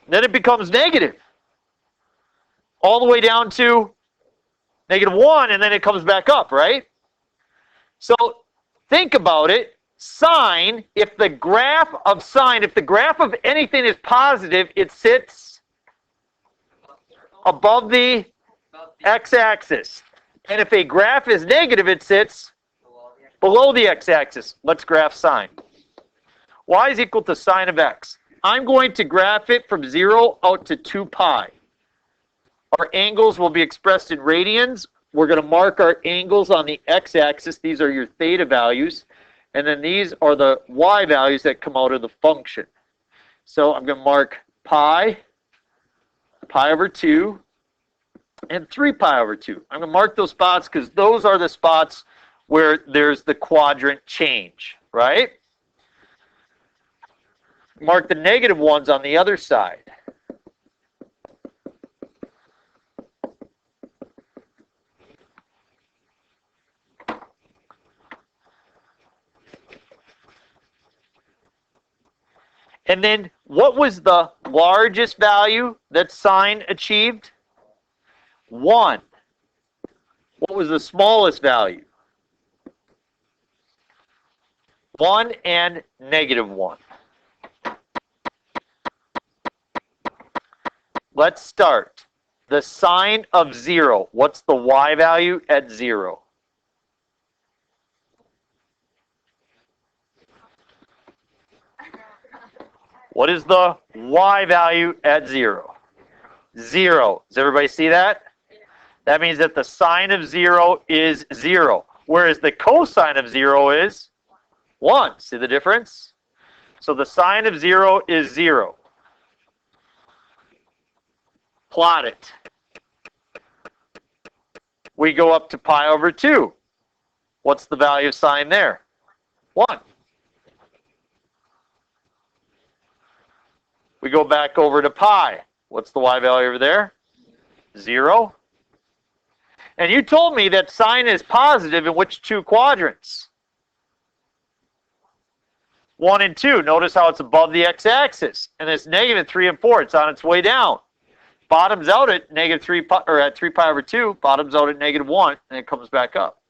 Then it becomes negative. All the way down to -1, and then it comes back up, right? So think about it. Sine, if the graph of anything is positive, it sits above the x-axis. And if a graph is negative, it sits below the x-axis. Let's graph sine. Y is equal to sine of x. I'm going to graph it from 0 out to 2 pi. Our angles will be expressed in radians. We're going to mark our angles on the x-axis. These are your theta values. And then these are the y values that come out of the function. So I'm going to mark pi, pi over 2, and 3 pi over 2. I'm going to mark those spots because those are the spots where there's the quadrant change, right? Mark the negative ones on the other side. And then what was the largest value that sine achieved? 1. What was the smallest value? 1 and -1. Let's start. The sine of 0. What's the y value at 0? What is the y value at 0? 0. Does everybody see that? That means that the sine of 0 is 0, whereas the cosine of 0 is 1. See the difference? So the sine of 0 is 0. Plot it. We go up to pi over 2. What's the value of sine there? 1. We go back over to pi. What's the y value over there? 0. And you told me that sine is positive in which 2 quadrants? 1 and 2. Notice how it's above the x-axis. And it's -3 and 4. It's on its way down. Bottoms out at -3 pi, or at 3 pi over 2. Bottoms out at -1, and it comes back up.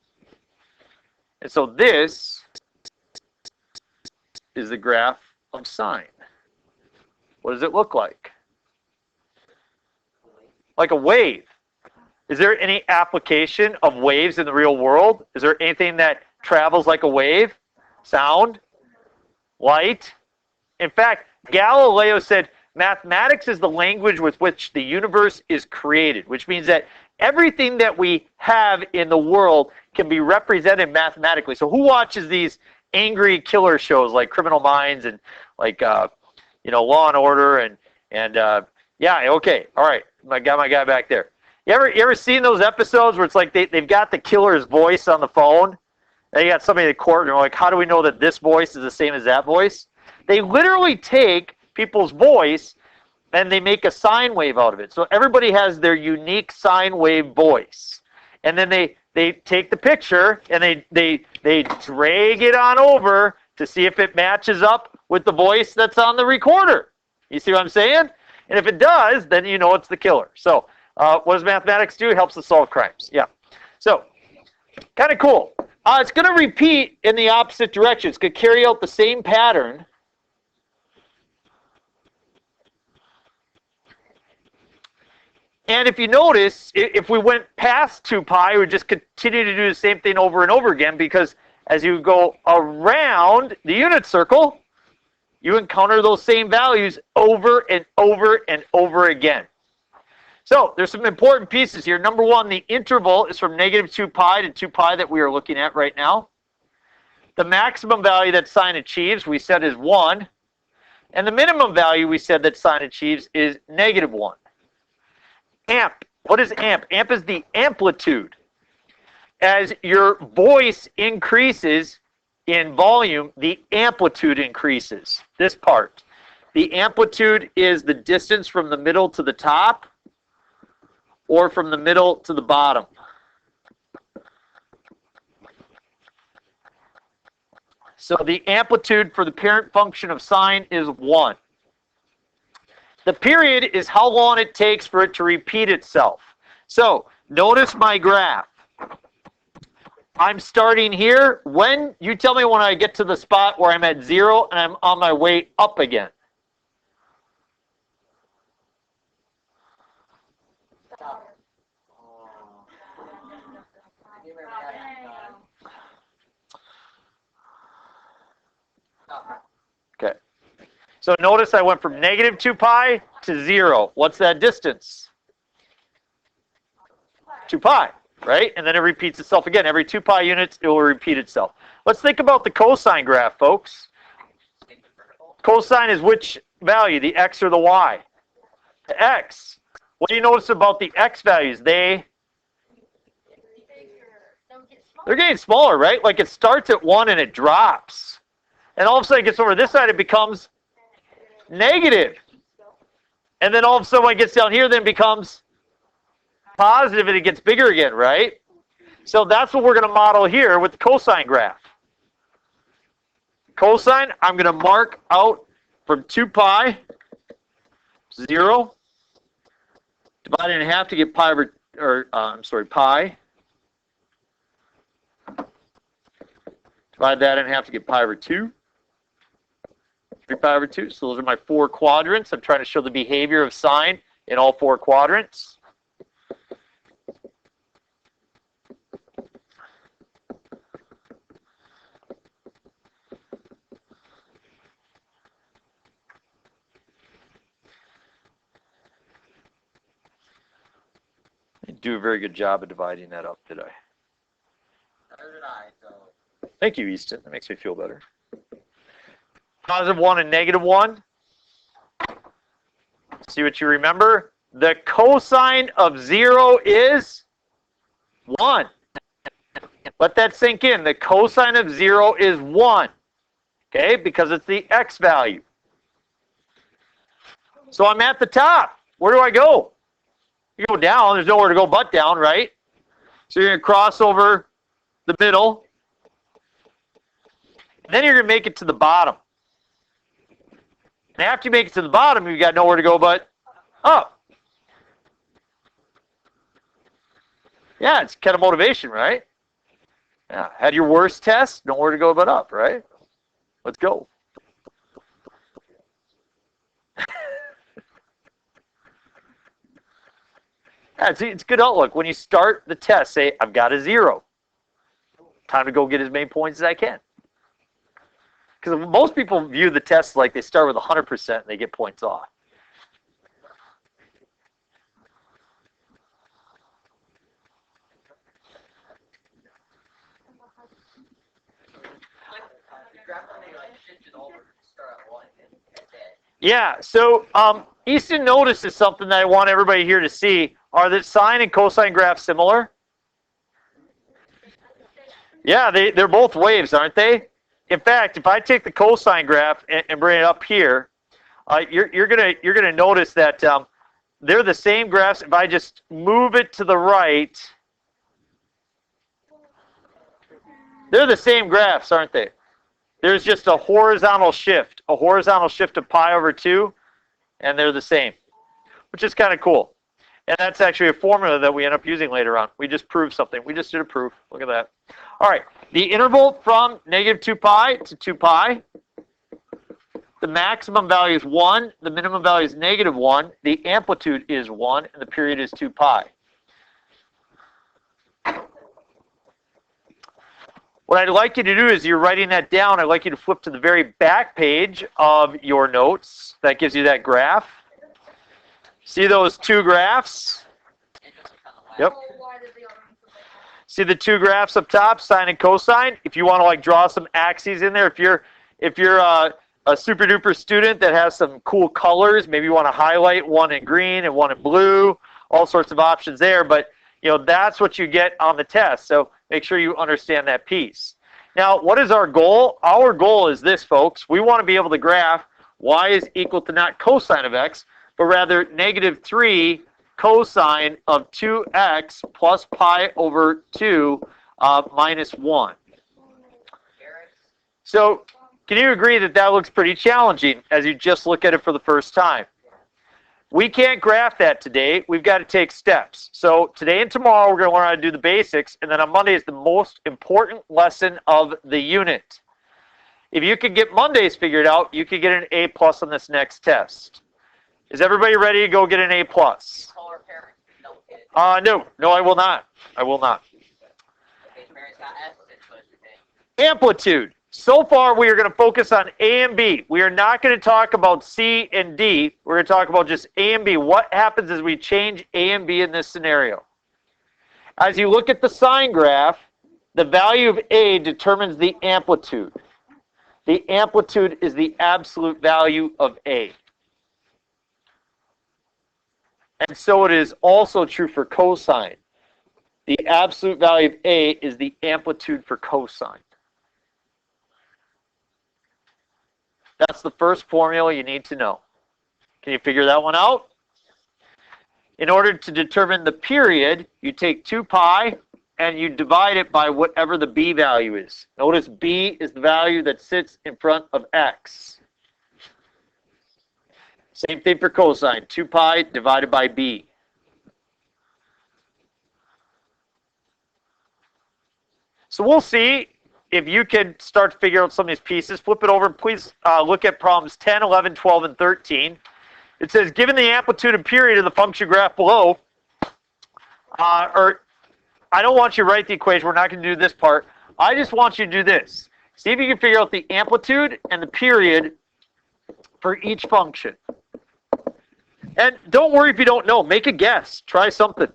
And so this is the graph of sine. What does it look like? Like a wave. Is there any application of waves in the real world? Is there anything that travels like a wave? Sound? Light? In fact, Galileo said mathematics is the language with which the universe is created, which means that everything that we have in the world can be represented mathematically. So who watches these angry killer shows like Criminal Minds and like Law and Order and yeah, okay, all right, I got my guy back there. You ever seen those episodes where it's like they've got the killer's voice on the phone? And you got somebody in the court and they're like, how do we know that this voice is the same as that voice? They literally take people's voice and they make a sine wave out of it. So everybody has their unique sine wave voice. And then they take the picture and they drag it on over to see if it matches up with the voice that's on the recorder. You see what I'm saying? And if it does, then you know it's the killer. So what does mathematics do? It helps us solve crimes. Yeah. So kind of cool. It's going to repeat in the opposite direction. It's going to carry out the same pattern. And if you notice, if we went past 2 pi, we would just continue to do the same thing over and over again, because as you go around the unit circle, you encounter those same values over and over and over again. So there's some important pieces here. Number one, the interval is from -2 pi to 2 pi that we are looking at right now. The maximum value that sine achieves, we said, is 1. And the minimum value we said that sine achieves is -1. Amp. What is amp? Amp is the amplitude. As your voice increases in volume, the amplitude increases. This part. The amplitude is the distance from the middle to the top or from the middle to the bottom. So the amplitude for the parent function of sine is 1. The period is how long it takes for it to repeat itself. So notice my graph. I'm starting here. When you tell me when I get to the spot where I'm at 0 and I'm on my way up again. Okay. So notice I went from negative 2 pi to 0. What's that distance? 2 pi, right? And then it repeats itself again. Every 2 pi units, it will repeat itself. Let's think about the cosine graph, folks. Cosine is which value, the x or the y? The x. What do you notice about the x values? They're getting smaller, right? Like it starts at 1 and it drops. And all of a sudden it gets over this side, it becomes negative. And then all of a sudden when it gets down here, then it becomes positive and it gets bigger again, right? So that's what we're going to model here with the cosine graph. Cosine, I'm going to mark out from 2 pi, 0, divide it in half to get pi over, pi. Divide that in half to get pi over 2. 3 pi over 2. So those are my 4 quadrants. I'm trying to show the behavior of sine in all 4 quadrants. I didn't do a very good job of dividing that up, did I? Neither did I, so. Thank you, Easton. That makes me feel better. Positive 1 and negative 1. See what you remember? The cosine of 0 is 1. Let that sink in. The cosine of 0 is 1. Okay, because it's the x value. So I'm at the top. Where do I go? You go down. There's nowhere to go but down, right? So you're going to cross over the middle. And then you're going to make it to the bottom. And after you make it to the bottom, you've got nowhere to go but up. Yeah, it's kind of motivation, right? Yeah, had your worst test, nowhere to go but up, right? Let's go. Yeah, it's good outlook. When you start the test, say, I've got a 0. Time to go get as many points as I can. Because most people view the test like they start with 100% and they get points off. Yeah, so Easton notices something that I want everybody here to see. Are the sine and cosine graphs similar? Yeah, they're both waves, aren't they? In fact, if I take the cosine graph and bring it up here, you're gonna notice that they're the same graphs. If I just move it to the right, they're the same graphs, aren't they? There's just a horizontal shift of pi over 2, and they're the same, which is kind of cool. And that's actually a formula that we end up using later on. We just proved something. We just did a proof. Look at that. All right. The interval from negative 2 pi to 2 pi. The maximum value is 1. The minimum value is negative 1. The amplitude is 1. And the period is 2 pi. What I'd like you to do is you're writing that down. I'd like you to flip to the very back page of your notes. That gives you that graph. See those 2 graphs? Yep. See the 2 graphs up top, sine and cosine? If you want to like draw some axes in there, if you're a super duper student that has some cool colors, maybe you want to highlight one in green and one in blue, all sorts of options there, but you know that's what you get on the test. So make sure you understand that piece. Now, what is our goal? Our goal is this, folks. We want to be able to graph y is equal to not cosine of x, but rather negative 3 cosine of 2x plus pi over 2 minus 1. So can you agree that that looks pretty challenging as you just look at it for the first time? We can't graph that today. We've got to take steps. So today and tomorrow, we're going to learn how to do the basics. And then on Monday is the most important lesson of the unit. If you could get Mondays figured out, you could get an A+ on this next test. Is everybody ready to go get an A+? Call our parents. No, I will not. I will not. Okay, parents got S's today. Amplitude. So far, we are going to focus on A and B. We are not going to talk about C and D. We're going to talk about just A and B. What happens as we change A and B in this scenario? As you look at the sine graph, the value of A determines the amplitude. The amplitude is the absolute value of A. And so it is also true for cosine. The absolute value of A is the amplitude for cosine. That's the first formula you need to know. Can you figure that one out? In order to determine the period, you take 2 pi and you divide it by whatever the B value is. Notice B is the value that sits in front of X. Same thing for cosine. 2 pi divided by B. So we'll see if you can start to figure out some of these pieces. Flip it over and please look at problems 10, 11, 12, and 13. It says, given the amplitude and period of the function graph below, or I don't want you to write the equation. We're not going to do this part. I just want you to do this. See if you can figure out the amplitude and the period for each function. And don't worry if you don't know. Make a guess. Try something.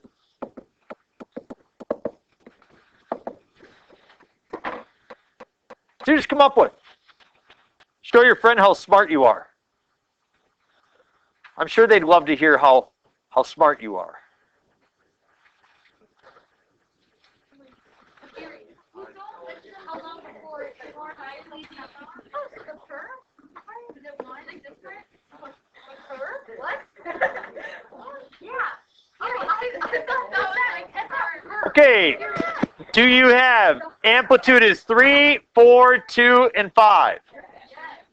So you just come up with. Show your friend how smart you are. I'm sure they'd love to hear how smart you are. Okay, do you have amplitude is 3, 4, 2, and 5?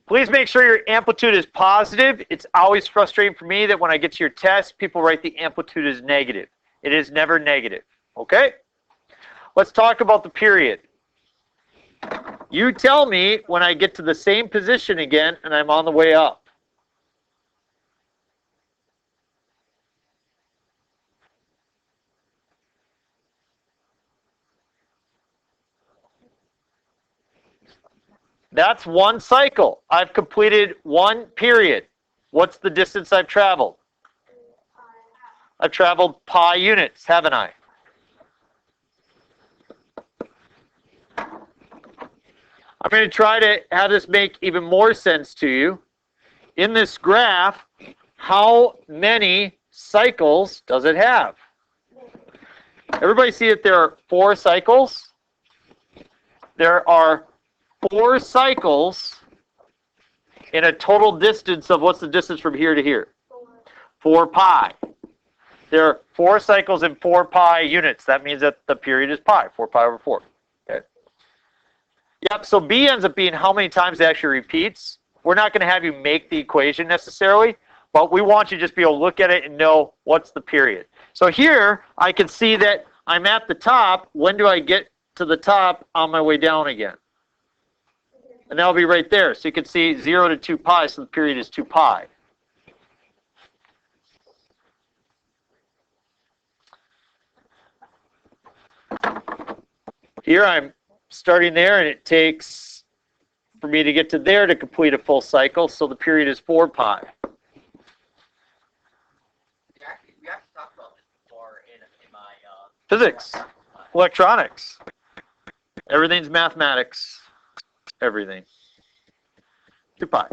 Please make sure your amplitude is positive. It's always frustrating for me that when I get to your test, people write the amplitude as negative. It is never negative, okay? Let's talk about the period. You tell me when I get to the same position again and I'm on the way up. That's one cycle. I've completed one period. What's the distance I've traveled? I've traveled pi units, haven't I? I'm going to try to have this make even more sense to you. In this graph, how many cycles does it have? Everybody see that there are 4 cycles? There are 4 cycles in a total distance of, what's the distance from here to here? 4 pi. There are 4 cycles in 4 pi units. That means that the period is pi, 4 pi over 4. Okay. Yep, so B ends up being how many times it actually repeats. We're not going to have you make the equation necessarily, but we want you to just be able to look at it and know what's the period. So here, I can see that I'm at the top. When do I get to the top on my way down again? And that'll be right there. So you can see 0 to 2 pi, so the period is 2 pi. Here I'm starting there, and it takes for me to get to there to complete a full cycle, so the period is 4 pi. We actually talked about this before in my Physics, electronics, everything's mathematics. Everything. 2 pi.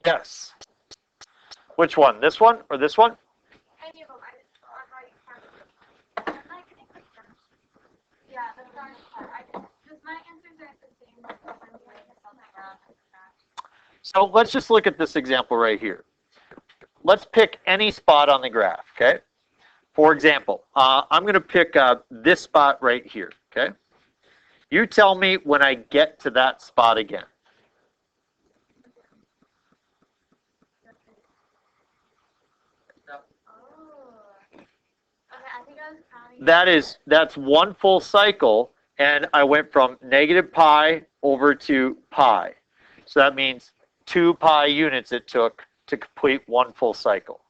Yes. Which one? This one or this one? Any of them. Yeah, that's not part. Because my answers aren't the same. So let's just look at this example right here. Let's pick any spot on the graph, okay? For example, I'm going to pick this spot right here, okay? You tell me when I get to that spot again. That's one full cycle, and I went from negative pi over to pi. So that means 2 pi units it took to complete one full cycle.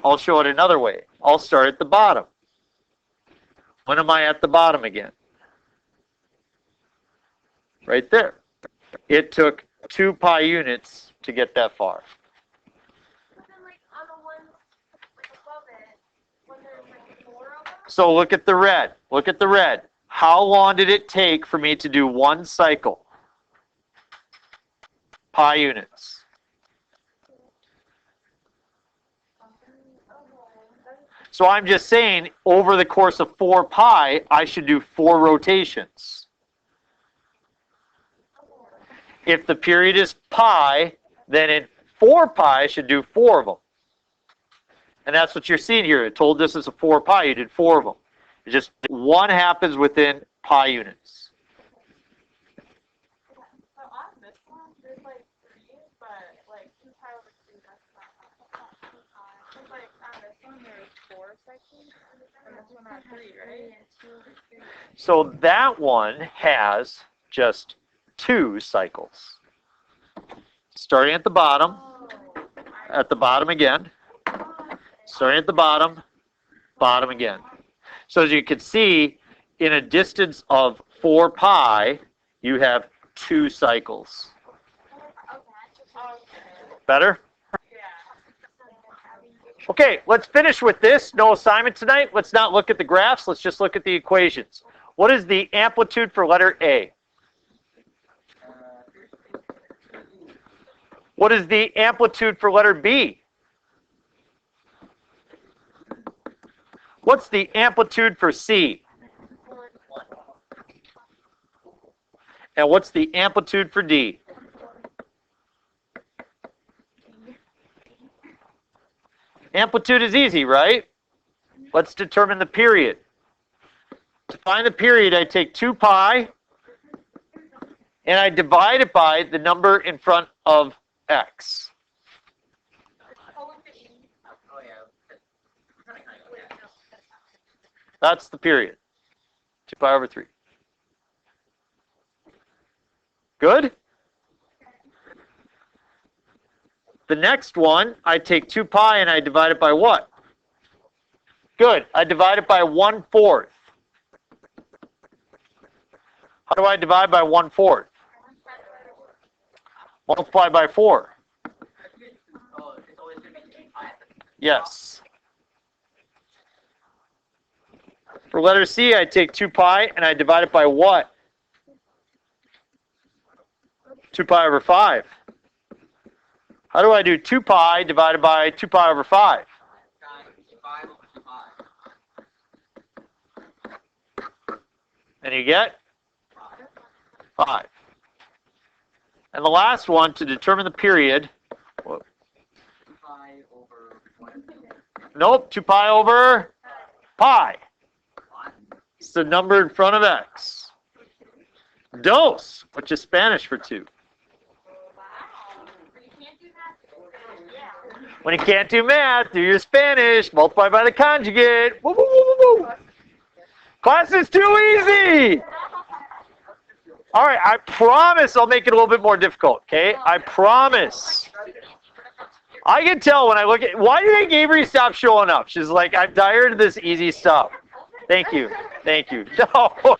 I'll show it another way. I'll start at the bottom. When am I at the bottom again? Right there. It took 2 pi units to get that far. So look at the red. Look at the red. How long did it take for me to do one cycle? Pi units. So I'm just saying, over the course of 4 pi, I should do 4 rotations. If the period is pi, then in 4 pi, I should do 4 of them. And that's what you're seeing here. It told this is a 4 pi. You did 4 of them. It's just one happens within pi units. So on this one, there's like 3, but like 2 pi over 3, that's not 2 pi. Because like on this one, there's 4 sections, and this one has 3, right? So that one has just 2 cycles. Starting at the bottom again. Starting at the bottom again. So as you can see, in a distance of 4 pi, you have 2 cycles. Better? Okay, let's finish with this. No assignment tonight. Let's not look at the graphs. Let's just look at the equations. What is the amplitude for letter A? What is the amplitude for letter B? What's the amplitude for C? And what's the amplitude for D? Amplitude is easy, right? Let's determine the period. To find the period, I take 2 pi and I divide it by the number in front of x. That's the period. 2 pi over 3. Good? The next one, I take 2 pi and I divide it by what? Good. I divide it by 1/4. How do I divide by 1/4? Multiply by 4. Yes. For letter C, I take 2 pi and I divide it by what? 2 pi over 5. How do I do 2 pi divided by 2 pi over 5? And you get 5. And the last one, to determine the period. Nope, 2 pi over pi. It's the number in front of x. Dos, which is Spanish for 2. When you can't do math, do your Spanish. Multiply by the conjugate. Woo, woo, woo, woo, woo. Class is too easy. All right, I promise I'll make it a little bit more difficult, okay? I promise. I can tell when I look at... Why do you think Avery stopped showing up? She's like, I'm tired of this easy stuff. Thank you. Thank you. No.